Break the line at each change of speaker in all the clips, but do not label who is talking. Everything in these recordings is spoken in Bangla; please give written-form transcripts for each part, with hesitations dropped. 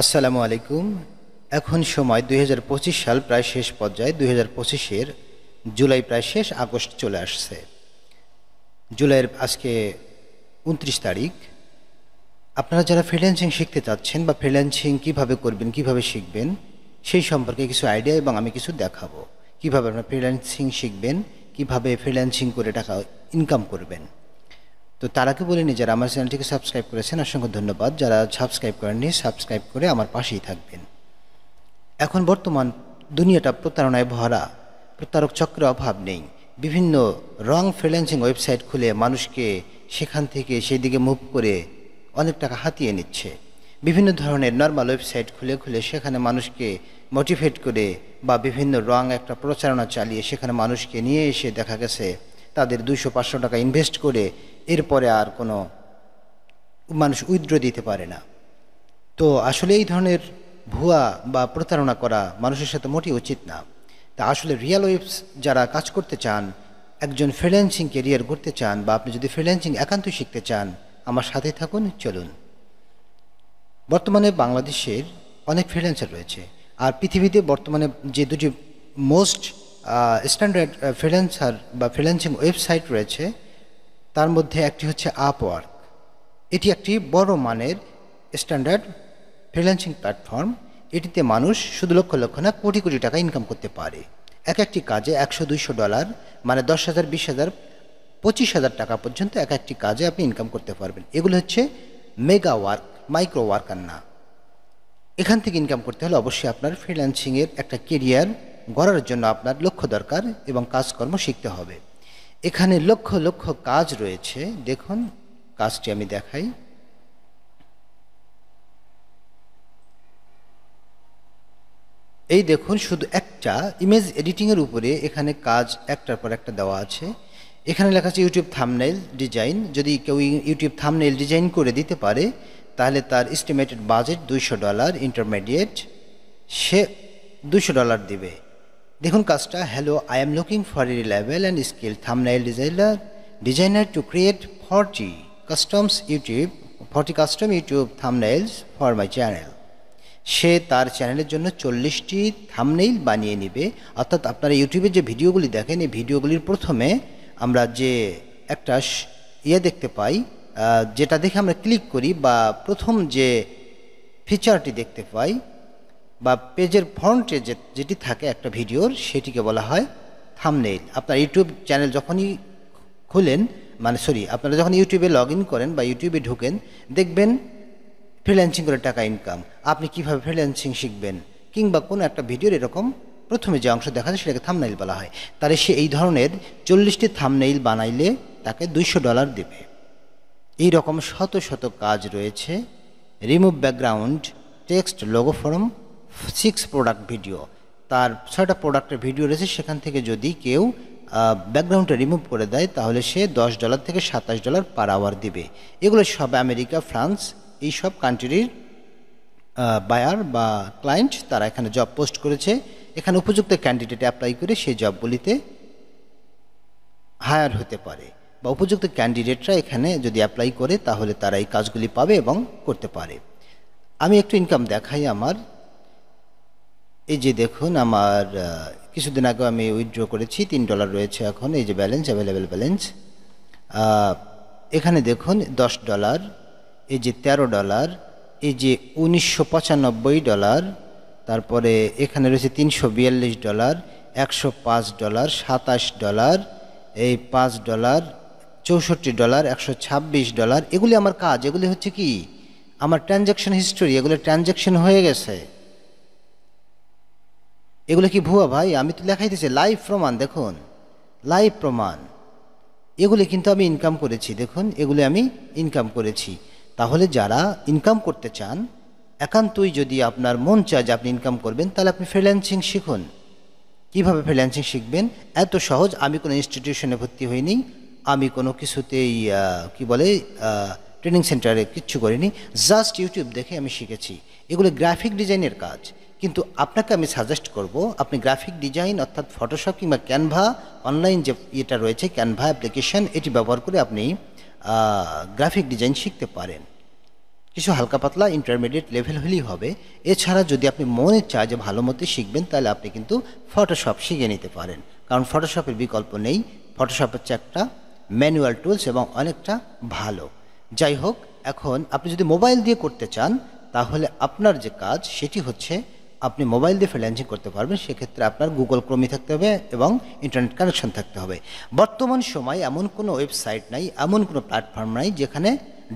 আসসালামু আলাইকুম। এখন সময় 2025 সাল প্রায় শেষ পর্যায়ে। 2025-এর জুলাই প্রায় শেষ, আগস্ট চলে আসছে। জুলাইয়ের আজকে 29 তারিখ। আপনারা যারা ফ্রিল্যান্সিং শিখতে চাচ্ছেন বা ফ্রিল্যান্সিং কীভাবে করবেন, কিভাবে শিখবেন, সেই সম্পর্কে কিছু আইডিয়া এবং আমি কিছু দেখাবো। কিভাবে আপনারা ফ্রিল্যান্সিং শিখবেন, কিভাবে ফ্রিল্যান্সিং করে টাকা ইনকাম করবেন। তো তার আগে বলিনি, যারা আমার চ্যানেলটিকে সাবস্ক্রাইব করেছেন অসংখ্য ধন্যবাদ। যারা সাবস্ক্রাইব করেননি, সাবস্ক্রাইব করে আমার পাশেই থাকবেন। এখন বর্তমান দুনিয়াটা প্রতারণায় ভরা, প্রতারক চক্রের অভাব নেই। বিভিন্ন রং ফ্রিল্যান্সিং ওয়েবসাইট খুলে মানুষকে সেখান থেকে সেই দিকে মুভ করে অনেক টাকা হাতিয়ে নিচ্ছে। বিভিন্ন ধরনের নর্মাল ওয়েবসাইট খুলে খুলে সেখানে মানুষকে মোটিভেট করে বা বিভিন্ন রং একটা প্রচারণা চালিয়ে সেখানে মানুষকে নিয়ে এসে দেখা গেছে তাদের 200-500 টাকা ইনভেস্ট করে এরপরে আর কোনো মানুষ উইথড্র দিতে পারে না। তো আসলে এই ধরনের ভুয়া বা প্রতারণা করা মানুষের সাথে মোটেই উচিত না। তা আসলে রিয়েল ওয়েবস যারা কাজ করতে চান, একজন ফ্রিল্যান্সিং ক্যারিয়ার করতে চান, বা আপনি যদি ফ্রিল্যান্সিং একান্ত শিখতে চান, আমার সাথে থাকুন, চলুন। বর্তমানে বাংলাদেশের অনেক ফ্রিল্যান্সার রয়েছে, আর পৃথিবীতে বর্তমানে যে দুটি মোস্ট স্ট্যান্ডার্ড ফ্রিল্যান্সার বা ফ্রিল্যান্সিং ওয়েবসাইট রয়েছে, তার মধ্যে একটি হচ্ছে আপওয়ার্ক। এটি একটি বড় মানের স্ট্যান্ডার্ড ফ্রিল্যান্সিং প্ল্যাটফর্ম। এটিতে মানুষ শুধু লক্ষ লক্ষ না, কোটি কোটি টাকা ইনকাম করতে পারে। এক একটি কাজে $100-200, মানে 10,000, 20,000, 25,000 টাকা পর্যন্ত এক একটি কাজে আপনি ইনকাম করতে পারবেন। এগুলো হচ্ছে মেগা ওয়ার্ক, মাইক্রো ওয়ার্কার না। এখান থেকে ইনকাম করতে হলে অবশ্যই আপনার ফ্রিল্যান্সিংয়ের একটা কেরিয়ার গড়ার জন্য আপনার লক্ষ্য দরকার এবং কাজকর্ম শিখতে হবে। এখানে লক্ষ লক্ষ কাজ রয়েছে। দেখুন, কাজটি আমি দেখাই। এই দেখুন, শুধু একটা ইমেজ এডিটিংয়ের উপরে এখানে কাজ একটার পর একটা দেওয়া আছে। এখানে লেখা আছে ইউটিউব থাম্বনেইল ডিজাইন। যদি কেউ ইউটিউব থাম্বনেইল ডিজাইন করে দিতে পারে তাহলে তার এস্টিমেটেড বাজেট $200, ইন্টারমিডিয়েট সে $200 দিবে। দেখুন কাজটা, hello, I am looking for a reliable and skill thumbnail designer to create 40 custom YouTube thumbnails for my channel. সে তার চ্যানেলের জন্য 40টি থাম্বনেইল বানিয়ে নেবে। অর্থাৎ আপনারা ইউটিউবে যে ভিডিওগুলি দেখেন, এই ভিডিওগুলির প্রথমে আমরা যে একটা দেখতে পাই, যেটা দেখে আমরা ক্লিক করি, বা প্রথম যে ফিচারটি দেখতে পাই বা পেজের ফ্রন্টে যেটি থাকে একটা ভিডিওর, সেটিকে বলা হয় থাম্বনেইল। আপনার ইউটিউব চ্যানেল যখনই খুলেন, আপনারা যখন ইউটিউবে লগ ইন করেন বা ইউটিউবে ঢুকেন, দেখবেন ফ্রিল্যান্সিং করে টাকা ইনকাম। আপনি কিভাবে ফ্রিল্যান্সিং শিখবেন, কিংবা কোনো একটা ভিডিওর এরকম প্রথমে যে অংশ দেখা যায় সেটাকে থাম্বনেইল বলা হয়। তাহলে সে এই ধরনের 40টি থাম্বনেইল বানাইলে তাকে $200 দেবে। এই রকম শত শত কাজ রয়েছে। Remove background text logo from 6 product video. তার 6টা প্রোডাক্টের ভিডিও রয়েছে, সেখান থেকে যদি কেউ ব্যাকগ্রাউন্ডটা রিমুভ করে দেয় তাহলে সে $10 থেকে $27 পার আওয়ার দিবে। এগুলো সব আমেরিকা, ফ্রান্স, এইসব কান্ট্রির বায়ার বা ক্লায়েন্ট, তারা এখানে জব পোস্ট করেছে। এখানে উপযুক্ত ক্যান্ডিডেট অ্যাপ্লাই করে সেই জবগুলিতে হায়ার হতে পারে, বা উপযুক্ত ক্যান্ডিডেটরা এখানে যদি অ্যাপ্লাই করে তাহলে তারা এই কাজগুলি পাবে এবং করতে পারে। আমি একটু ইনকাম দেখাই আমার। এই যে দেখুন, আমার কিছুদিন আগে আমি উইথড্র করেছি, $3 রয়েছে এখন। এই যে ব্যালেন্স, অ্যাভেলেবেল ব্যালেন্স। এখানে দেখুন $10, এই যে $13, এই যে $1995, তারপরে এখানে রয়েছে $342, $105, $27, এই $5, $64, $126। এগুলি আমার কাজ। এগুলি হচ্ছে কি আমার ট্রানজ্যাকশন হিস্টোরি, এগুলো ট্রানজ্যাকশন হয়ে গেছে। এগুলো কি ভুয়া ভাই? আমি তো লেখাইতেছি লাইভ প্রমাণ। দেখুন, লাইভ প্রমাণ। এগুলি কিন্তু আমি ইনকাম করেছি। দেখুন, এগুলি আমি ইনকাম করেছি। তাহলে যারা ইনকাম করতে চান, একান্তই যদি আপনার মন চায় যে আপনি ইনকাম করবেন, তাহলে আপনি ফ্রিল্যান্সিং শিখুন। কিভাবে ফ্রিল্যান্সিং শিখবেন? এত সহজ। আমি কোনো ইনস্টিটিউশনে ভর্তি হইনি, আমি কোনো কিছুতেই ট্রেনিং সেন্টারে কিচ্ছু করিনি, জাস্ট ইউটিউব দেখে আমি শিখেছি। এগুলো গ্রাফিক ডিজাইনের কাজ। কিন্তু আপনাকে আমি সাজেস্ট করব, আপনি গ্রাফিক ডিজাইন অর্থাৎ ফটোশপ কিংবা ক্যানভা, অনলাইন যে এটা রয়েছে ক্যানভা অ্যাপ্লিকেশন, এটি ব্যবহার করে আপনি গ্রাফিক ডিজাইন শিখতে পারেন। কিছু হালকা পাতলা ইন্টারমিডিয়েট লেভেল হলেই হবে। এছাড়া যদি আপনি মনে চায় যে ভালো মতো শিখবেন, তাহলে আপনি কিন্তু ফটোশপ শিখে নিতে পারেন, কারণ ফটোশপের বিকল্প নেই। ফটোশপ হচ্ছে একটা ম্যানুয়াল টুলস এবং অনেকটা ভালো। যাই হোক, এখন আপনি যদি মোবাইল দিয়ে করতে চান, তাহলে আপনার যে কাজ সেটি হচ্ছে আপনি মোবাইল দিয়ে ফ্রিল্যান্সিং করতে পারবেন। সেক্ষেত্রে আপনার গুগল ক্রোমই থাকতে হবে এবং ইন্টারনেট কানেকশন থাকতে হবে। বর্তমান সময় এমন কোনো ওয়েবসাইট নাই, এমন কোনো প্ল্যাটফর্ম নাই যেখানে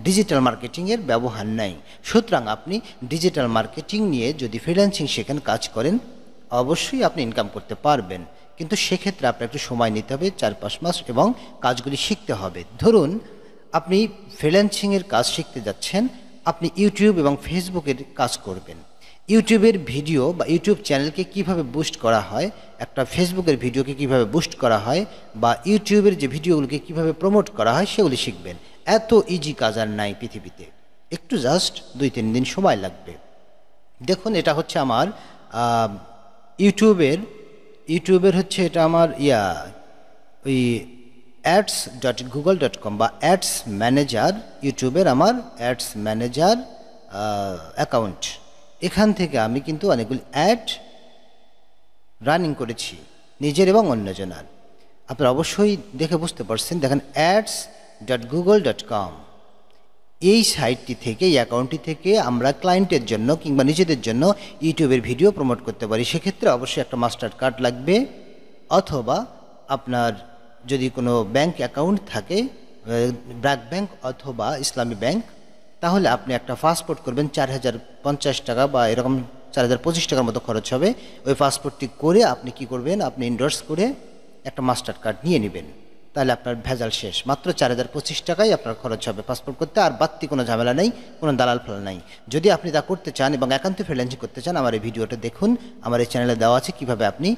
ডিজিটাল মার্কেটিংয়ের ব্যবহার নাই। সুতরাং আপনি ডিজিটাল মার্কেটিং নিয়ে যদি ফ্রিল্যান্সিং শেখেন, কাজ করেন, অবশ্যই আপনি ইনকাম করতে পারবেন। কিন্তু সেক্ষেত্রে আপনার একটু সময় নিতে হবে, 4-5 মাস, এবং কাজগুলি শিখতে হবে। ধরুন আপনি ফ্রিল্যান্সিংয়ের কাজ শিখতে যাচ্ছেন, আপনি ইউটিউব এবং ফেসবুকের কাজ করবেন। ইউটিউবের ভিডিও বা ইউটিউব চ্যানেলকে কিভাবে বুস্ট করা হয়, একটা ফেসবুকের ভিডিওকে কিভাবে বুস্ট করা হয়, বা ইউটিউবের যে ভিডিওগুলোকে কিভাবে প্রমোট করা হয়, সেগুলি শিখবেন। এত ইজি কাজ আর নাই পৃথিবীতে, একটু জাস্ট 2-3 দিন সময় লাগবে। দেখুন, এটা হচ্ছে আমার ইউটিউবের হচ্ছে এটা আমার ওই ads.google.com বা অ্যাডস ম্যানেজার, ইউটিউবের আমার অ্যাডস ম্যানেজার অ্যাকাউন্ট। এখান থেকে আমি কিন্তু অনেকগুলি অ্যাড রানিং করেছি, নিজের এবং অন্যজনার। আপনারা অবশ্যই দেখে বুঝতে পারছেন। দেখেন, ads.google.com, এই সাইটটি থেকে, এই অ্যাকাউন্টটি থেকে আমরা ক্লায়েন্টের জন্য কিংবা নিজেদের জন্য ইউটিউবের ভিডিও প্রমোট করতে পারি। সেক্ষেত্রে অবশ্যই একটা মাস্টার কার্ড লাগবে, অথবা আপনার যদি কোনো ব্যাংক অ্যাকাউন্ট থাকে, ব্র্যাক ব্যাংক অথবা ইসলামী ব্যাংক, তাহলে আপনি একটা পাসপোর্ট করবেন। 4050 টাকা বা এরকম 4025 টাকার মতো খরচ হবে। ওই পাসপোর্টটি করে আপনি কি করবেন, আপনি ইন্ডোর্স করে একটা মাস্টার কার্ড নিয়ে নেবেন। তাহলে আপনার ভেজাল শেষ। মাত্র 4025 টাকাই আপনার খরচ হবে পাসপোর্ট করতে, আর বাড়তি কোনো ঝামেলা নেই, কোনো দালাল ফেলা নেই। যদি আপনি তা করতে চান এবং একান্ত ফ্রিল্যান্সিং করতে চান, আমার এই ভিডিওটা দেখুন, আমার এই চ্যানেলে দেওয়া আছে কীভাবে আপনি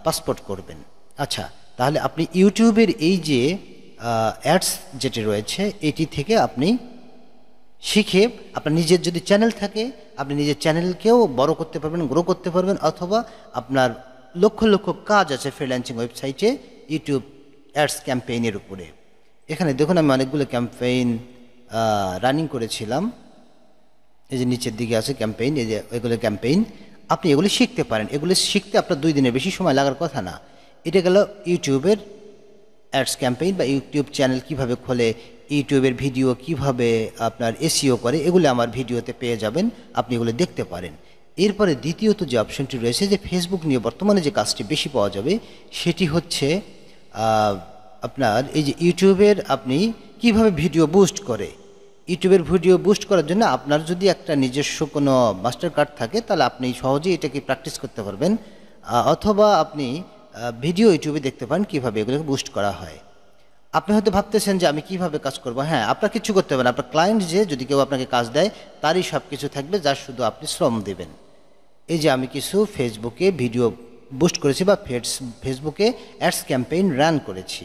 পাসপোর্ট করবেন। আচ্ছা, তাহলে আপনি ইউটিউবের এই যে অ্যাডস যেটি রয়েছে, এটি থেকে আপনি শিখে আপনার নিজের যদি চ্যানেল থাকে, আপনি নিজের চ্যানেলকেও বড় করতে পারবেন, গ্রো করতে পারবেন। অথবা আপনার লক্ষ লক্ষ কাজ আছে ফ্রিল্যান্সিং ওয়েবসাইটে ইউটিউব অ্যাডস ক্যাম্পেইনের উপরে। এখানে দেখুন, আমি অনেকগুলো ক্যাম্পেইন রানিং করেছিলাম। এই যে নিচের দিকে আছে ক্যাম্পেইন, এই যে এগুলো ক্যাম্পেইন। আপনি এগুলি শিখতে পারেন। এগুলি শিখতে আপনার 2 দিনের বেশি সময় লাগার কথা না। এটা গেল ইউটিউবের অ্যাডস ক্যাম্পেইন বা ইউটিউব চ্যানেল কিভাবে খোলে, ইউটিউবের ভিডিও কিভাবে আপনার এসইও করে, এগুলো আমার ভিডিওতে পেয়ে যাবেন, আপনি এগুলো দেখতে পারেন। এরপরে দ্বিতীয়ত যে অপশনটি রয়েছে, যে ফেসবুক নিয়ে বর্তমানে যে কাজটি বেশি পাওয়া যাবে, সেটি হচ্ছে আপনার এই যে ইউটিউবের আপনি কিভাবে ভিডিও বুস্ট করে। ইউটিউবের ভিডিও বুস্ট করার জন্য আপনার যদি একটা নিজস্ব কোনো মাস্টার কার্ড থাকে, তাহলে আপনি সহজেই এটাকে প্র্যাকটিস করতে পারবেন। অথবা আপনি ভিডিও ইউটিউবে দেখতে পান কীভাবে এগুলোকে বুস্ট করা হয়। আপনি হয়তো ভাবতেছেন যে আমি কিভাবে কাজ করব। হ্যাঁ, আপনার কিছু করতে হবে না। আপনার ক্লায়েন্ট যে যদি কেউ আপনাকে কাজ দেয়, তারই সব কিছু থাকবে, যার শুধু আপনি শ্রম দেবেন। এই যে আমি কিছু ফেসবুকে ভিডিও বুস্ট করেছি বা ফেসবুকে অ্যাডস ক্যাম্পেইন রান করেছি।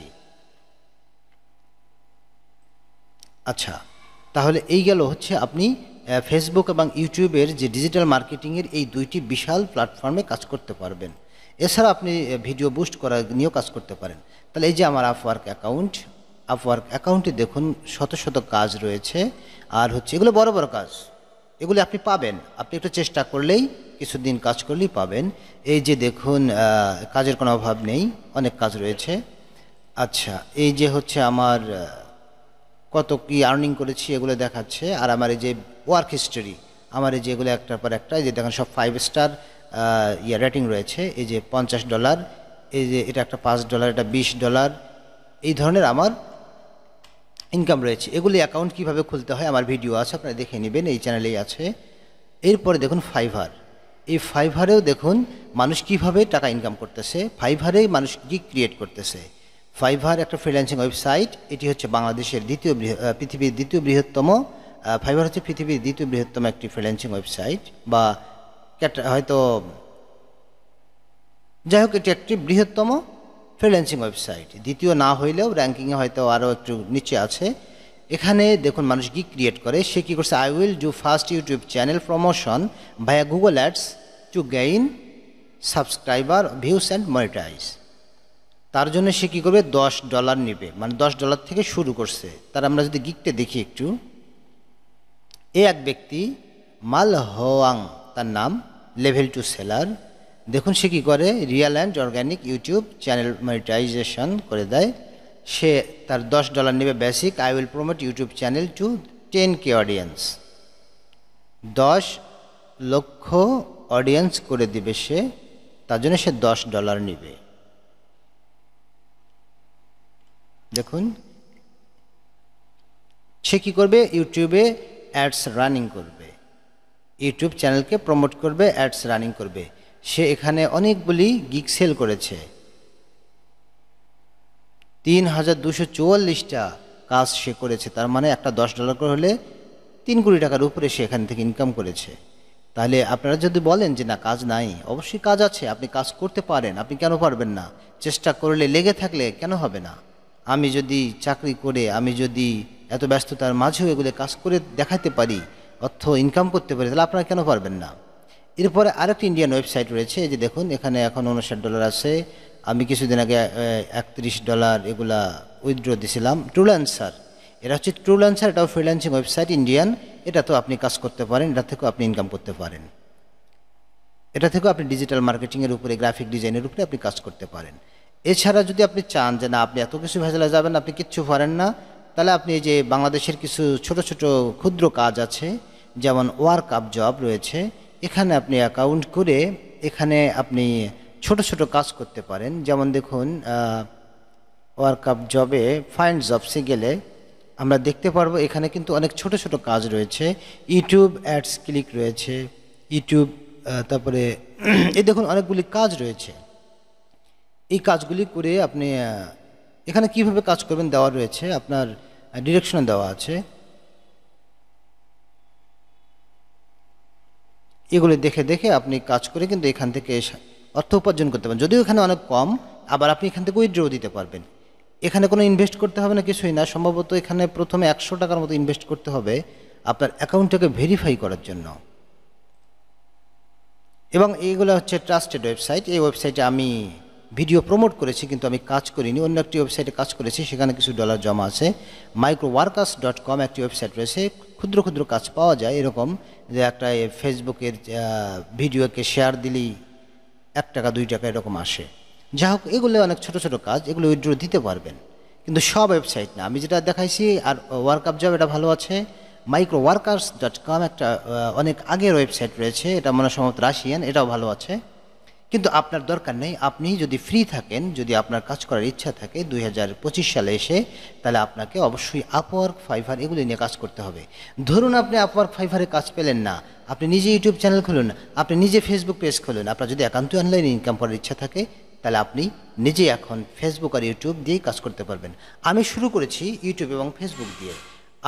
আচ্ছা, তাহলে এই গেল হচ্ছে আপনি ফেসবুক এবং ইউটিউবের যে ডিজিটাল মার্কেটিংয়ের এই 2টি বিশাল প্ল্যাটফর্মে কাজ করতে পারবেন। এছাড়া আপনি ভিডিও বুস্ট করা নিয়েও কাজ করতে পারেন। তাহলে এই যে আমার আপওয়ার্ক অ্যাকাউন্টে দেখুন শত শত কাজ রয়েছে। আর হচ্ছে এগুলো বড় বড় কাজ, এগুলি আপনি পাবেন। আপনি একটু চেষ্টা করলেই, কিছুদিন কাজ করলেই পাবেন। এই যে দেখুন, কাজের কোনো অভাব নেই, অনেক কাজ রয়েছে। আচ্ছা, এই যে হচ্ছে আমার কত কি আর্নিং করেছি এগুলো দেখাচ্ছে। আর আমার এই যে ওয়ার্ক হিস্টোরি, আমার এই যেগুলো একটার পর একটা, এই যে দেখেন সব 5 স্টার রেটিং রয়েছে। এই যে $50, এই যে এটা একটা $5, এটা $20, এই ধরনের আমার ইনকাম রয়েছে। এগুলি অ্যাকাউন্ট কিভাবে খুলতে হয় আমার ভিডিও আছে, আপনারা দেখে নেবেন, এই চ্যানেলেই আছে। এরপরে দেখুন ফাইভার। এই ফাইভারেও দেখুন মানুষ কিভাবে টাকা ইনকাম করতেছে, ফাইভারেই মানুষ গিগ ক্রিয়েট করতেছে। ফাইভার একটা ফ্রিল্যান্সিং ওয়েবসাইট। এটি হচ্ছে বাংলাদেশের পৃথিবীর দ্বিতীয় বৃহত্তম, ফাইভার হচ্ছে পৃথিবীর দ্বিতীয় বৃহত্তম একটি ফ্রিল্যান্সিং ওয়েবসাইট, বা হয়তো যাই হোক, এটি একটি বৃহত্তম ফ্রিল্যান্সিং ওয়েবসাইট। দ্বিতীয় না হইলেও র্যাঙ্কিংয়ে হয়তো আরও একটু নিচে আছে। এখানে দেখুন মানুষ গিগ ক্রিয়েট করে। সে কী করছে, I will do first YouTube channel promotion via Google ads to gain subscriber, views and monetize. তার জন্য সে কী করবে, $10 নেবে, মানে $10 থেকে শুরু করছে। তার আমরা যদি গিগটা দেখি একটু, এই এক ব্যক্তি মাল হোয়াং তার নাম, লেভেল 2 সেলার। দেখুন সে কী করে, real and organic YouTube channel monetization করে দেয়। সে তার $10 নেবে basic. I will promote YouTube channel to 10K audience. 10 লক্ষ অডিয়েন্স করে দিবে সে, তার জন্য সে $10 নেবে। দেখুন সে কী করবে, ইউটিউবে অ্যাডস রানিং করবে, ইউটিউব চ্যানেলকে প্রমোট করবে, অ্যাডস রানিং করবে। সে এখানে অনেকগুলি গিগ সেল করেছে, 3244টা কাজ সে করেছে। তার মানে একটা $10 করে হলে 3 কোটি টাকার উপরে সে এখান থেকে ইনকাম করেছে। তাহলে আপনারা যদি বলেন যে না কাজ নাই, অবশ্যই কাজ আছে, আপনি কাজ করতে পারেন, আপনি কেন পারবেন না? চেষ্টা করলে, লেগে থাকলে কেন হবে না? আমি যদি চাকরি করে, আমি যদি এত ব্যস্ততার মাঝেও এগুলো কাজ করে দেখাতে পারি, অর্থ ইনকাম করতে পারি, তাহলে আপনারা কেন পারবেন না? এরপরে আরেকটি ইন্ডিয়ান ওয়েবসাইট রয়েছে, এই যে দেখুন এখানে এখন $59 আছে। আমি কিছুদিন আগে $31 এগুলা উইথড্র দিয়েছিলাম। ট্রুল্যান্সার, এটা হচ্ছে ট্রুল্যান্সার, এটাও ফ্রিল্যান্সিং ওয়েবসাইট ইন্ডিয়ান। এটা তো আপনি কাজ করতে পারেন, এটা থেকেও আপনি ইনকাম করতে পারেন, এটা থেকেও আপনি ডিজিটাল মার্কেটিংয়ের উপরে, গ্রাফিক ডিজাইনের উপরে আপনি কাজ করতে পারেন। এছাড়া যদি আপনি চান যে না আপনি এত কিছু ভেজালে যাবেন, আপনি কিচ্ছু পারেন না, তাহলে আপনি এই যে বাংলাদেশের কিছু ছোট ছোট ক্ষুদ্র কাজ আছে, যেমন ওয়ার্ক আপ জব রয়েছে, এখানে আপনি অ্যাকাউন্ট করে এখানে আপনি ছোট ছোট কাজ করতে পারেন। যেমন দেখুন ওয়ার্ক আপ জবে ফাইন্ড জবসে গেলে আমরা দেখতে পারবো এখানে কিন্তু অনেক ছোট ছোট কাজ রয়েছে। ইউটিউব অ্যাডস ক্লিক রয়েছে, ইউটিউব, তারপরে এই দেখুন অনেকগুলি কাজ রয়েছে। এই কাজগুলি করে আপনি এখানে কিভাবে কাজ করবেন দেওয়া রয়েছে, আপনার ডিরেকশন দেওয়া আছে। এগুলি দেখে দেখে আপনি কাজ করে কিন্তু এখান থেকে অর্থ উপার্জন করতে পারেন। যদিও এখানে অনেক কম, আবার আপনি এখান থেকে উইথড্র দিতে পারবেন। এখানে কোনো ইনভেস্ট করতে হবে না, কিছুই না। সম্ভবত এখানে প্রথমে $100 মতো ইনভেস্ট করতে হবে আপনার অ্যাকাউন্টটাকে ভেরিফাই করার জন্য। এবং এইগুলো হচ্ছে ট্রাস্টেড ওয়েবসাইট। এই ওয়েবসাইটে আমি ভিডিও প্রমোট করেছি, কিন্তু আমি কাজ করিনি। অন্য একটি ওয়েবসাইটে কাজ করেছি, সেখানে কিছু ডলার জমা আছে। microworkers.com একটি ওয়েবসাইট রয়েছে, ক্ষুদ্র ক্ষুদ্র কাজ পাওয়া যায়। এরকম যে একটা ফেসবুকের ভিডিওকে শেয়ার দিলেই $1 $2 এরকম আসে। যা হোক, এগুলো অনেক ছোট ছোট কাজ, এগুলো উইথড্র দিতে পারবেন, কিন্তু সব ওয়েবসাইট না। আমি যেটা দেখাইছি আর ওয়ার্ক আপ জব, এটা ভালো আছে। microworkers.com একটা অনেক আগের ওয়েবসাইট রয়েছে, এটা মনে সম্ভবত রাশিয়ান, এটাও ভালো আছে। কিন্তু আপনার দরকার নেই। আপনি যদি ফ্রি থাকেন, যদি আপনার কাজ করার ইচ্ছা থাকে 2025 সালে এসে, তাহলে আপনাকে অবশ্যই আপওয়ার্ক, ফাইভার এগুলি নিয়ে কাজ করতে হবে। ধরুন আপনি আপওয়ার্ক, ফাইভারে কাজ পেলেন না, আপনি নিজে ইউটিউব চ্যানেল খুলুন, আপনি নিজে ফেসবুক পেজ খুলুন। আপনার যদি একান্তই অনলাইনে ইনকাম করার ইচ্ছা থাকে, তাহলে আপনি নিজেই এখন ফেসবুক আর ইউটিউব দিয়েই কাজ করতে পারবেন। আমি শুরু করেছি ইউটিউব এবং ফেসবুক দিয়ে।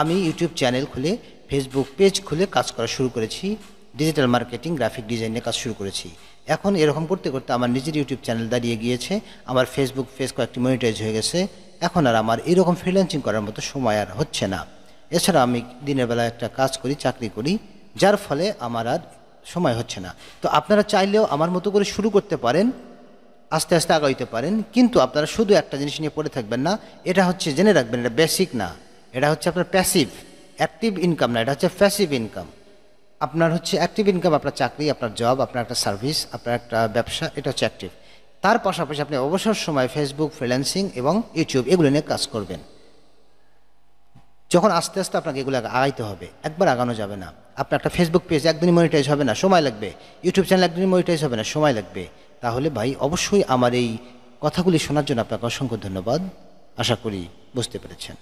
আমি ইউটিউব চ্যানেল খুলে, ফেসবুক পেজ খুলে কাজ করা শুরু করেছি, ডিজিটাল মার্কেটিং, গ্রাফিক ডিজাইনে কাজ শুরু করেছি। এখন এরকম করতে করতে আমার নিজের ইউটিউব চ্যানেল দাঁড়িয়ে গিয়েছে, আমার ফেসবুক পেজ কয়েকটি মনিটাইজ হয়ে গেছে। এখন আর আমার এরকম ফ্রিল্যান্সিং করার মতো সময় আর হচ্ছে না। এছাড়া আমি দিনের বেলা একটা কাজ করি, চাকরি করি, যার ফলে আমার আর সময় হচ্ছে না। তো আপনারা চাইলেও আমার মতো করে শুরু করতে পারেন, আস্তে আস্তে আগাইতে পারেন, কিন্তু আপনারা শুধু একটা জিনিস নিয়ে পড়ে থাকবেন না। এটা হচ্ছে, জেনে রাখবেন, এটা বেসিক না, এটা হচ্ছে আপনার প্যাসিভ, অ্যাক্টিভ ইনকাম না, এটা হচ্ছে প্যাসিভ ইনকাম। আপনার হচ্ছে অ্যাক্টিভ ইনকাম, আপনার চাকরি, আপনার জব, আপনার একটা সার্ভিস, আপনার একটা ব্যবসা, এটা হচ্ছে অ্যাক্টিভ। তার পাশাপাশি আপনি অবসর সময় ফেসবুক, ফ্রিল্যান্সিং এবং ইউটিউব এগুলো নিয়ে কাজ করবেন। যখন আস্তে আস্তে আপনাকে এগুলো আগাইতে হবে, একবার আগানো যাবে না। আপনার একটা ফেসবুক পেজ একদিনই মনিটাইজ হবে না, সময় লাগবে। ইউটিউব চ্যানেল একদিনই মনিটাইজ হবে না, সময় লাগবে। তাহলে ভাই অবশ্যই আমার এই কথাগুলি শোনার জন্য আপনাকে অসংখ্য ধন্যবাদ। আশা করি বুঝতে পেরেছেন।